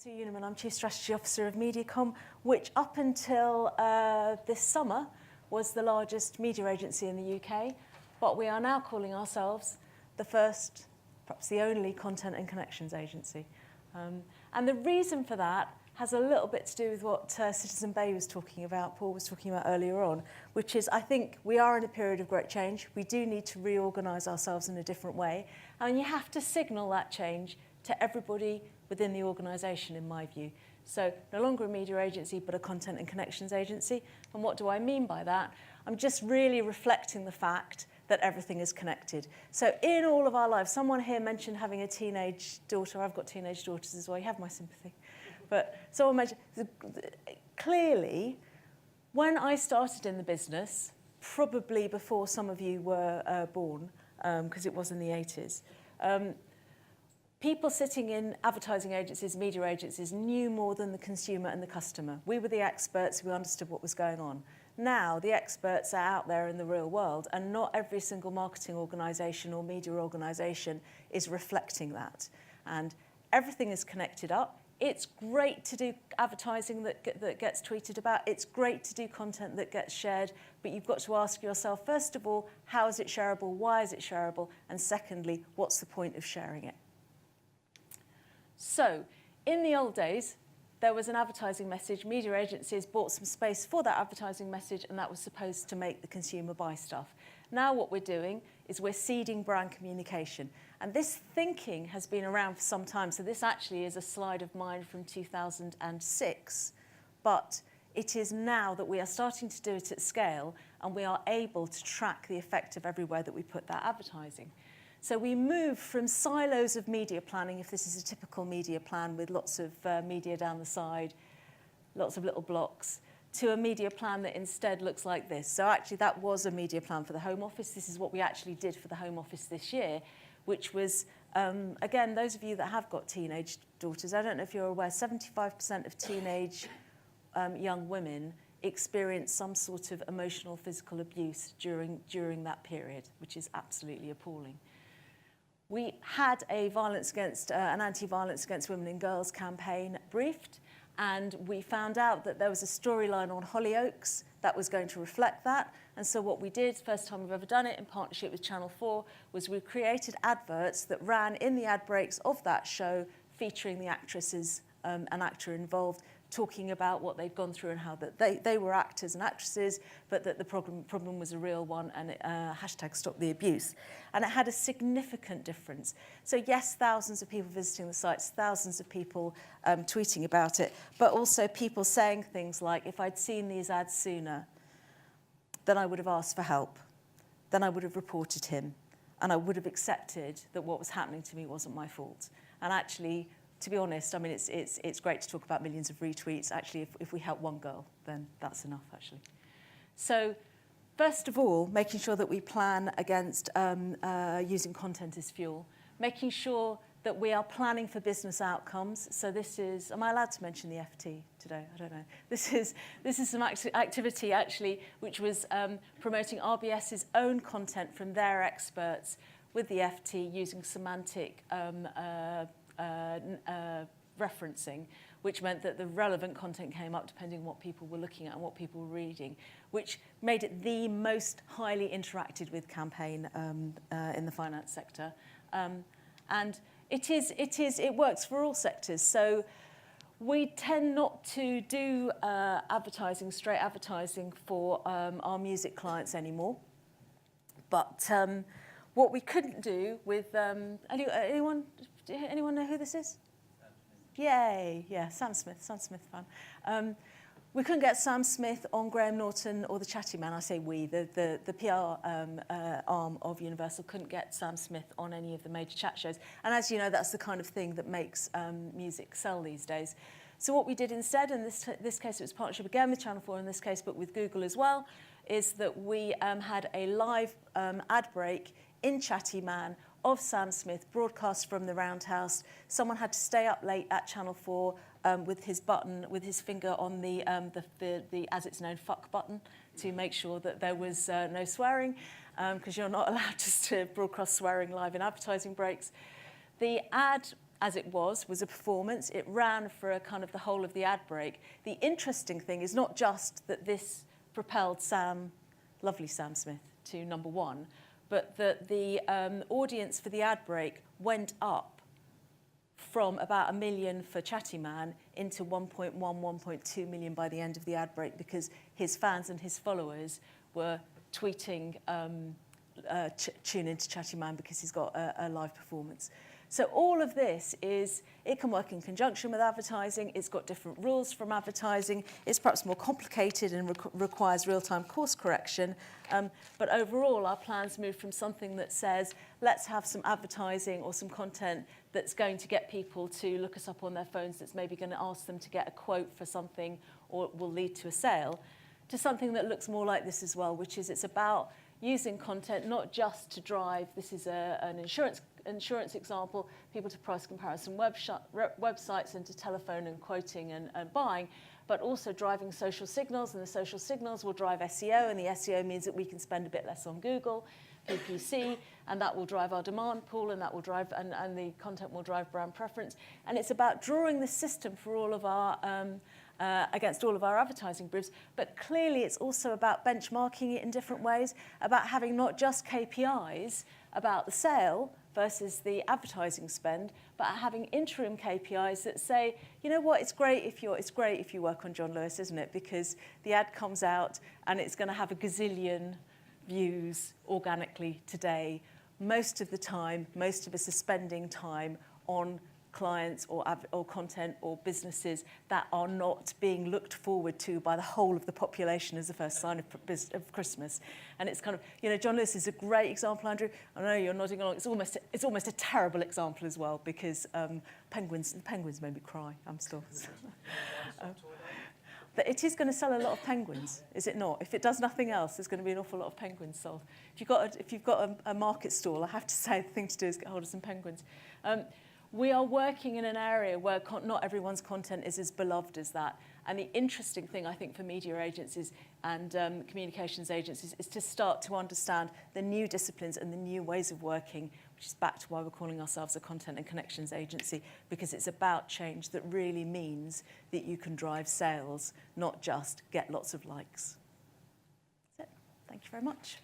Sue Unerman. I'm Chief Strategy Officer of Mediacom, which up until this summer was the largest media agency in the UK, but we are now calling ourselves the first, perhaps the only, content and connections agency. And the reason for that has a little bit to do with what Citizen Bay was talking about, Paul was talking about earlier on, which is I think we are in a period of great change. We do need to reorganise ourselves in a different way, and you have to signal that change to everybody within the organisation, in my view. So no longer a media agency, but a content and connections agency. And what do I mean by that? I'm just really reflecting the fact that everything is connected. So in all of our lives, someone here mentioned having a teenage daughter. I've got teenage daughters as well. You have my sympathy. But someone mentioned, clearly, when I started in the business, probably before some of you were born, because it was in the 80s, people sitting in advertising agencies, media agencies, knew more than the consumer and the customer. We were the experts who understood what was going on. Now, the experts are out there in the real world, and not every single marketing organisation or media organisation is reflecting that. And everything is connected up. It's great to do advertising that gets tweeted about. It's great to do content that gets shared. But you've got to ask yourself, first of all, how is it shareable? Why is it shareable? And secondly, what's the point of sharing it? So, in the old days, there was an advertising message. Media agencies bought some space for that advertising message, and that was supposed to make the consumer buy stuff. Now what we're doing is we're seeding brand communication. And this thinking has been around for some time. So this actually is a slide of mine from 2006. But it is now that we are starting to do it at scale, and we are able to track the effect of everywhere that we put that advertising. So we move from silos of media planning, if this is a typical media plan with lots of media down the side, lots of little blocks, to a media plan that instead looks like this. So actually that was a media plan for the Home Office. This is what we actually did for the Home Office this year, which was, again, those of you that have got teenage daughters, I don't know if you're aware, 75% of teenage young women experience some sort of emotional, physical abuse during that period, which is absolutely appalling. We had a an anti-violence against women and girls campaign briefed, and we found out that there was a storyline on Hollyoaks that was going to reflect that. And so what we did, first time we've ever done it in partnership with Channel 4, was we created adverts that ran in the ad breaks of that show, featuring the actresses and actor involved, talking about what they'd gone through and how that they were actors and actresses, but that the problem was a real one, and hashtag stop the abuse. And it had a significant difference. So yes, thousands of people visiting the sites, thousands of people tweeting about it, but also people saying things like, if I'd seen these ads sooner, then I would have asked for help, then I would have reported him, and I would have accepted that what was happening to me wasn't my fault. And actually, to be honest, I mean, it's great to talk about millions of retweets. Actually, if we help one girl, then that's enough, actually. So, first of all, making sure that we plan against using content as fuel, making sure that we are planning for business outcomes. So this is, am I allowed to mention the FT today? I don't know. This is some activity, actually, which was promoting RBS's own content from their experts with the FT using semantic referencing, which meant that the relevant content came up depending on what people were looking at and what people were reading, which made it the most highly interacted with campaign in the finance sector. And it works for all sectors. So we tend not to do straight advertising for our music clients anymore. But what we couldn't do with anyone know who this is? Yay, yeah, Sam Smith fan. We couldn't get Sam Smith on Graham Norton or the Chatty Man. I say we, the PR arm of Universal couldn't get Sam Smith on any of the major chat shows. And as you know, that's the kind of thing that makes music sell these days. So what we did instead, in this case it was partnership again with Channel 4 in this case, but with Google as well, is that we had a live ad break in Chatty Man of Sam Smith, broadcast from the Roundhouse. Someone had to stay up late at Channel 4 with his finger on the as it's known, fuck button, to make sure that there was no swearing, because you're not allowed to broadcast swearing live in advertising breaks. The ad as it was a performance. It ran for a kind of the whole of the ad break. The interesting thing is not just that this propelled lovely Sam Smith, to #1, but that the audience for the ad break went up from about 1 million for Chatty Man into 1.1, 1.2 million by the end of the ad break, because his fans and his followers were tweeting, tune into Chatty Man because he's got a live performance. So all of this it can work in conjunction with advertising. It's got different rules from advertising. It's perhaps more complicated and requires real-time course correction. But overall, our plans move from something that says, let's have some advertising or some content that's going to get people to look us up on their phones, that's maybe going to ask them to get a quote for something or will lead to a sale, to something that looks more like this as well, which is it's about using content not just to drive, this is an insurance example, people to price comparison websites and to telephone and quoting and buying, but also driving social signals, and the social signals will drive SEO, and the SEO means that we can spend a bit less on Google, PPC, and that will drive our demand pool, and that will drive, and the content will drive brand preference. And it's about drawing the system for all of our against all of our advertising briefs, but clearly it's also about benchmarking it in different ways, about having not just KPIs about the sale versus the advertising spend, but having interim KPIs that say, you know what, it's great if you work on John Lewis, isn't it? Because the ad comes out and it's going to have a gazillion views organically today. Most of the time, most of us are spending time on clients or content or businesses that are not being looked forward to by the whole of the population as the first sign of Christmas. And it's kind of, you know, John Lewis is a great example, Andrew. I know you're nodding along. It's almost a terrible example as well, because the penguins made me cry. I'm still. But it is going to sell a lot of penguins, is it not? If it does nothing else, there's going to be an awful lot of penguins sold. If you've got a market stall, I have to say the thing to do is get hold of some penguins. We are working in an area where not everyone's content is as beloved as that. And the interesting thing, I think, for media agencies and communications agencies is to start to understand the new disciplines and the new ways of working, which is back to why we're calling ourselves a content and connections agency, because it's about change that really means that you can drive sales, not just get lots of likes. That's it. Thank you very much.